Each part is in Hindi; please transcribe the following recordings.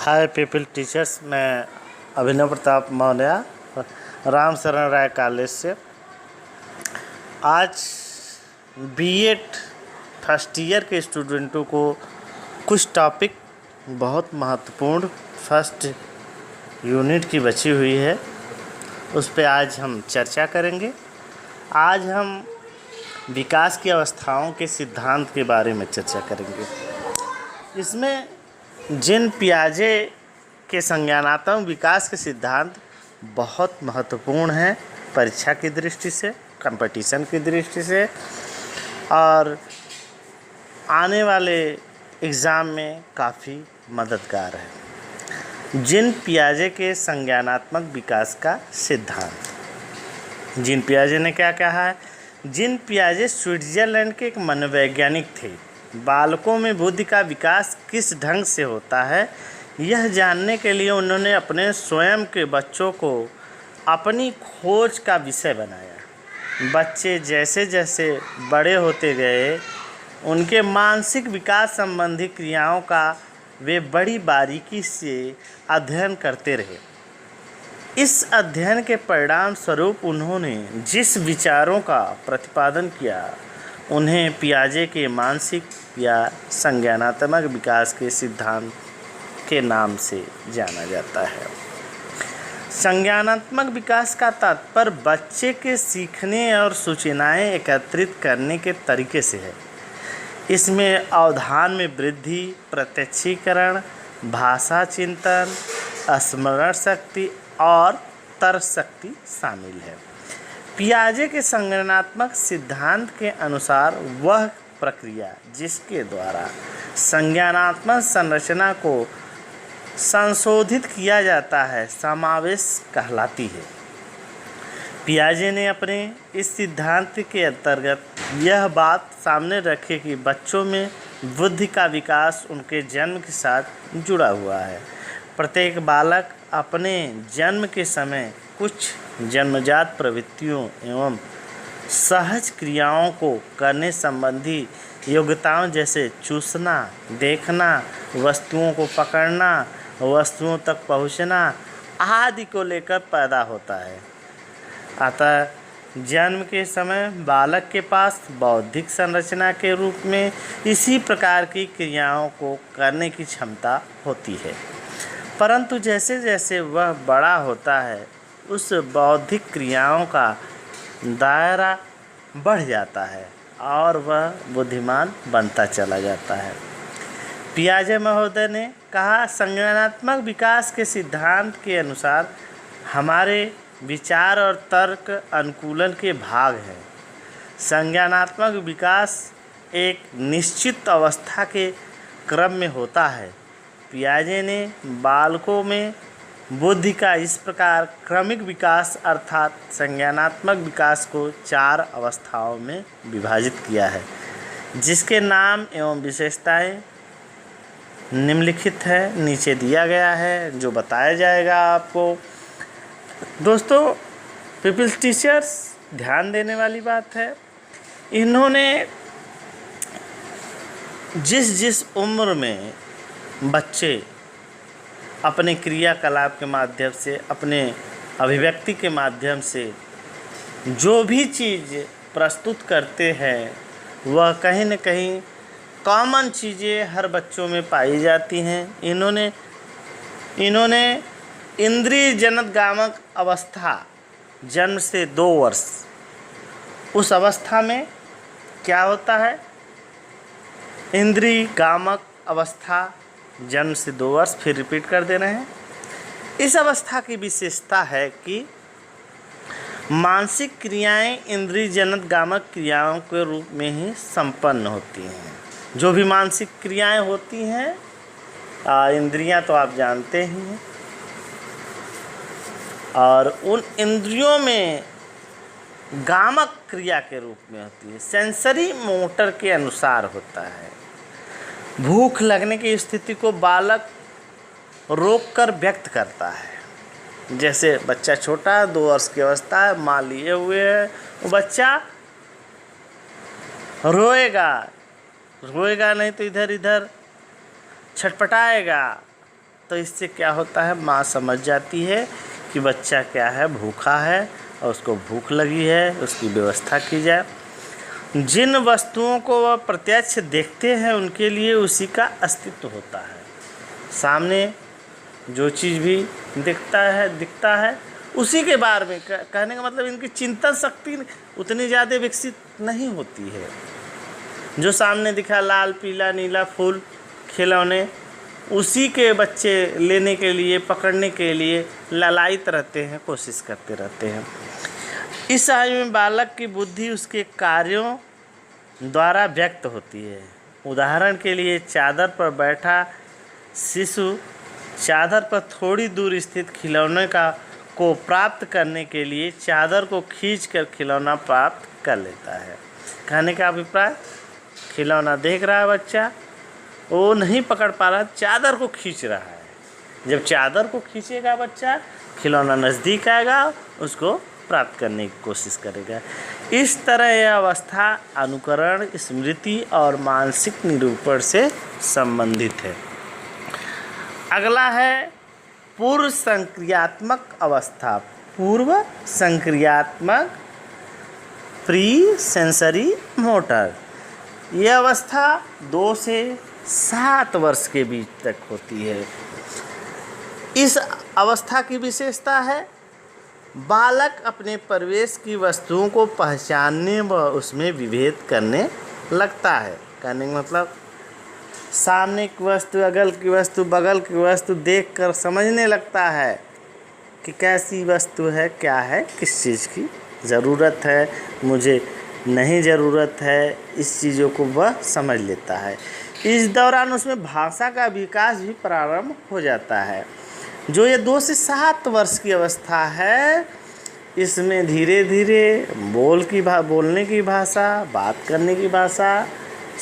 हाय पीपल टीचर्स, मैं अभिनव प्रताप मौर्य राम शरण राय कॉलेज से आज बीएड फर्स्ट ईयर के स्टूडेंटों को कुछ टॉपिक बहुत महत्वपूर्ण फर्स्ट यूनिट की बची हुई है, उस पर आज हम चर्चा करेंगे। आज हम विकास की अवस्थाओं के सिद्धांत के बारे में चर्चा करेंगे। इसमें जीन पियाजे के संज्ञानात्मक विकास के सिद्धांत बहुत महत्वपूर्ण हैं परीक्षा की दृष्टि से, कंपटीशन की दृष्टि से, और आने वाले एग्ज़ाम में काफ़ी मददगार है। जीन पियाजे के संज्ञानात्मक विकास का सिद्धांत। जीन पियाजे ने क्या कहा है? जीन पियाजे स्विट्ज़रलैंड के एक मनोवैज्ञानिक थे। बालकों में बुद्धि का विकास किस ढंग से होता है, यह जानने के लिए उन्होंने अपने स्वयं के बच्चों को अपनी खोज का विषय बनाया। बच्चे जैसे जैसे बड़े होते गए, उनके मानसिक विकास संबंधी क्रियाओं का वे बड़ी बारीकी से अध्ययन करते रहे। इस अध्ययन के परिणाम स्वरूप उन्होंने जिस विचारों का प्रतिपादन किया, उन्हें पियाजे के मानसिक या संज्ञानात्मक विकास के सिद्धांत के नाम से जाना जाता है। संज्ञानात्मक विकास का तात्पर्य बच्चे के सीखने और सूचनाएं एकत्रित करने के तरीके से है। इसमें अवधान में वृद्धि, प्रत्यक्षीकरण, भाषा चिंतन, स्मरण शक्ति और तर्क शक्ति शामिल है। पियाजे के संज्ञानात्मक सिद्धांत के अनुसार वह प्रक्रिया जिसके द्वारा संज्ञानात्मक संरचना को संशोधित किया जाता है, समावेश कहलाती है। पियाजे ने अपने इस सिद्धांत के अंतर्गत यह बात सामने रखी कि बच्चों में बुद्धि का विकास उनके जन्म के साथ जुड़ा हुआ है। प्रत्येक बालक अपने जन्म के समय कुछ जन्मजात प्रवृत्तियों एवं सहज क्रियाओं को करने संबंधी योग्यताओं जैसे चूसना, देखना, वस्तुओं को पकड़ना, वस्तुओं तक पहुंचना आदि को लेकर पैदा होता है। अतः जन्म के समय बालक के पास बौद्धिक संरचना के रूप में इसी प्रकार की क्रियाओं को करने की क्षमता होती है, परंतु जैसे जैसे वह बड़ा होता है, उस बौद्धिक क्रियाओं का दायरा बढ़ जाता है और वह बुद्धिमान बनता चला जाता है। पियाजे महोदय ने कहा, संज्ञानात्मक विकास के सिद्धांत के अनुसार हमारे विचार और तर्क अनुकूलन के भाग हैं। संज्ञानात्मक विकास एक निश्चित अवस्था के क्रम में होता है। पियाजे ने बालकों में बुद्धि का इस प्रकार क्रमिक विकास अर्थात संज्ञानात्मक विकास को 4 अवस्थाओं में विभाजित किया है, जिसके नाम एवं विशेषताएं निम्नलिखित है, नीचे दिया गया है, जो बताया जाएगा आपको। दोस्तों, पीपल्स टीचर्स, ध्यान देने वाली बात है, इन्होंने जिस उम्र में बच्चे अपने क्रियाकलाप के माध्यम से, अपने अभिव्यक्ति के माध्यम से जो भी चीज़ प्रस्तुत करते हैं, वह कहीं न कहीं कॉमन चीज़ें हर बच्चों में पाई जाती हैं। इन्होंने इंद्रिय जननगामक अवस्था जन्म से 2 वर्ष, उस अवस्था में क्या होता है? इंद्रिय गामक अवस्था जन्म से 2 वर्ष, फिर रिपीट कर दे रहे हैं। इस अवस्था की विशेषता है कि मानसिक क्रियाएं इंद्रिय जनन गामक क्रियाओं के रूप में ही संपन्न होती हैं। जो भी मानसिक क्रियाएं होती हैं, इंद्रियां तो आप जानते ही हैं, और उन इंद्रियों में गामक क्रिया के रूप में होती है, सेंसरी मोटर के अनुसार होता है। भूख लगने की स्थिति को बालक रोककर व्यक्त करता है। जैसे बच्चा छोटा 2 वर्ष की अवस्था है, माँ लिए हुए है, वो बच्चा रोएगा नहीं तो इधर छटपटाएगा, तो इससे क्या होता है, माँ समझ जाती है कि बच्चा क्या है, भूखा है और उसको भूख लगी है, उसकी व्यवस्था की जाए। जिन वस्तुओं को वह प्रत्यक्ष देखते हैं उनके लिए उसी का अस्तित्व होता है। सामने जो चीज़ भी दिखता है उसी के बारे में कहने का मतलब इनकी चिंतन शक्ति उतनी ज़्यादा विकसित नहीं होती है। जो सामने दिखा लाल पीला नीला फूल खिलौने, उसी के बच्चे लेने के लिए, पकड़ने के लिए लालायित रहते हैं, कोशिश करते रहते हैं। इस आयु में बालक की बुद्धि उसके कार्यों द्वारा व्यक्त होती है। उदाहरण के लिए चादर पर बैठा शिशु चादर पर थोड़ी दूर स्थित खिलौने को प्राप्त करने के लिए चादर को खींचकर खिलौना प्राप्त कर लेता है। कहने का अभिप्राय, खिलौना देख रहा है बच्चा, वो नहीं पकड़ पा रहा, चादर को खींच रहा है। जब चादर को खींचेगा बच्चा, खिलौना नज़दीक आएगा, उसको प्राप्त करने की कोशिश करेगा। इस तरह यह अवस्था अनुकरण, स्मृति और मानसिक निरूपण से संबंधित है। अगला है पूर्व संक्रियात्मक अवस्था। पूर्व संक्रियात्मक, प्री सेंसरी मोटर। यह अवस्था 2 से 7 वर्ष के बीच तक होती है। इस अवस्था की विशेषता है, बालक अपने परिवेश की वस्तुओं को पहचानने व उसमें विभेद करने लगता है। कहने का मतलब, सामने की वस्तु, अगल की वस्तु, बगल की वस्तु देखकर समझने लगता है कि कैसी वस्तु है, क्या है, किस चीज़ की ज़रूरत है, मुझे नहीं ज़रूरत है, इस चीज़ों को वह समझ लेता है। इस दौरान उसमें भाषा का विकास भी प्रारंभ हो जाता है। जो ये 2 से 7 वर्ष की अवस्था है, इसमें धीरे धीरे बोलने की भाषा, बात करने की भाषा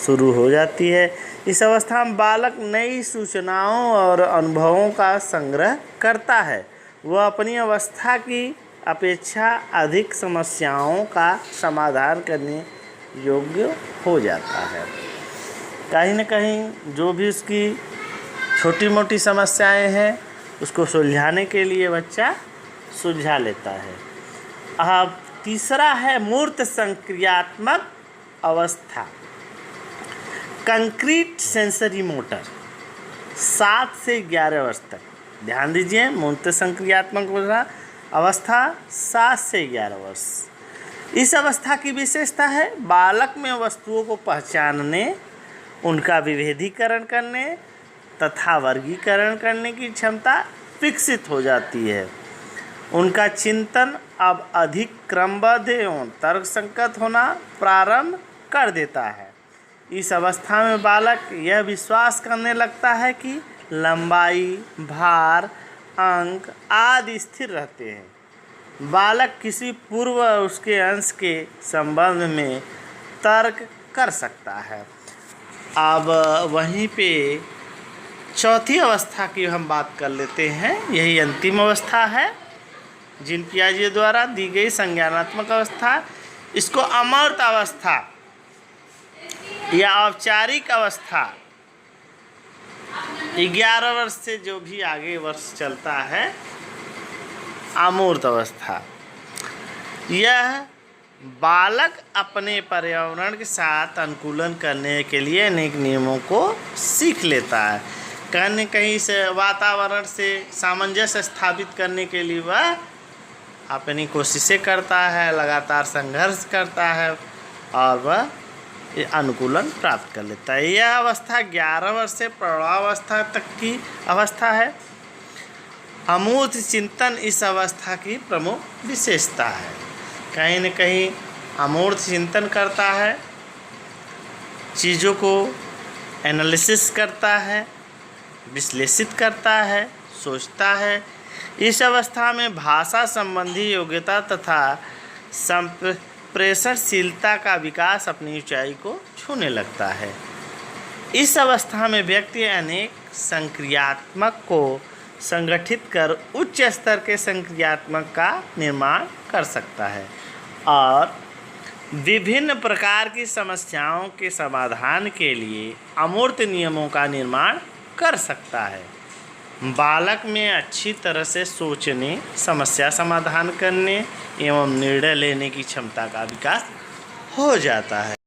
शुरू हो जाती है। इस अवस्था में बालक नई सूचनाओं और अनुभवों का संग्रह करता है। वह अपनी अवस्था की अपेक्षा अधिक समस्याओं का समाधान करने योग्य हो जाता है। कहीं न कहीं जो भी उसकी छोटी मोटी समस्याएं हैं, उसको सुलझाने के लिए बच्चा सुलझा लेता है। अब तीसरा है मूर्त संक्रियात्मक अवस्था, कंक्रीट सेंसरी मोटर। 7 से 11 वर्ष तक, ध्यान दीजिए, मूर्त संक्रियात्मक अवस्था 7 से 11 वर्ष। इस अवस्था की विशेषता है, बालक में वस्तुओं को पहचानने, उनका विभेदीकरण करने तथा वर्गीकरण करने की क्षमता विकसित हो जाती है। उनका चिंतन अब अधिक क्रमबद्ध एवं तर्कसंगत होना प्रारंभ कर देता है। इस अवस्था में बालक यह विश्वास करने लगता है कि लंबाई, भार, अंक आदि स्थिर रहते हैं। बालक किसी पूर्व उसके अंश के संबंध में तर्क कर सकता है। अब वहीं पे चौथी अवस्था की हम बात कर लेते हैं। यही अंतिम अवस्था है जीन पियाजे द्वारा दी गई संज्ञानात्मक अवस्था। इसको अमूर्त अवस्था या औपचारिक अवस्था 11 वर्ष से जो भी आगे वर्ष चलता है, अमूर्त अवस्था। यह बालक अपने पर्यावरण के साथ अनुकूलन करने के लिए अनेक नियमों को सीख लेता है। कहीं कहीं से वातावरण से सामंजस्य स्थापित करने के लिए वह अपनी कोशिशें करता है, लगातार संघर्ष करता है और वह अनुकूलन प्राप्त कर लेता है। यह अवस्था 11 वर्ष से प्रौढ़ावस्था तक की अवस्था है। अमूर्त चिंतन इस अवस्था की प्रमुख विशेषता है। कहीं न कहीं अमूर्त चिंतन करता है, चीज़ों को एनालिसिस करता है, विश्लेषित करता है, सोचता है। इस अवस्था में भाषा संबंधी योग्यता तथा संप्रेषणशीलता का विकास अपनी ऊंचाई को छूने लगता है। इस अवस्था में व्यक्ति अनेक संक्रियात्मक को संगठित कर उच्च स्तर के संक्रियात्मक का निर्माण कर सकता है और विभिन्न प्रकार की समस्याओं के समाधान के लिए अमूर्त नियमों का निर्माण कर सकता है। बालक में अच्छी तरह से सोचने, समस्या समाधान करने एवं निर्णय लेने की क्षमता का विकास हो जाता है।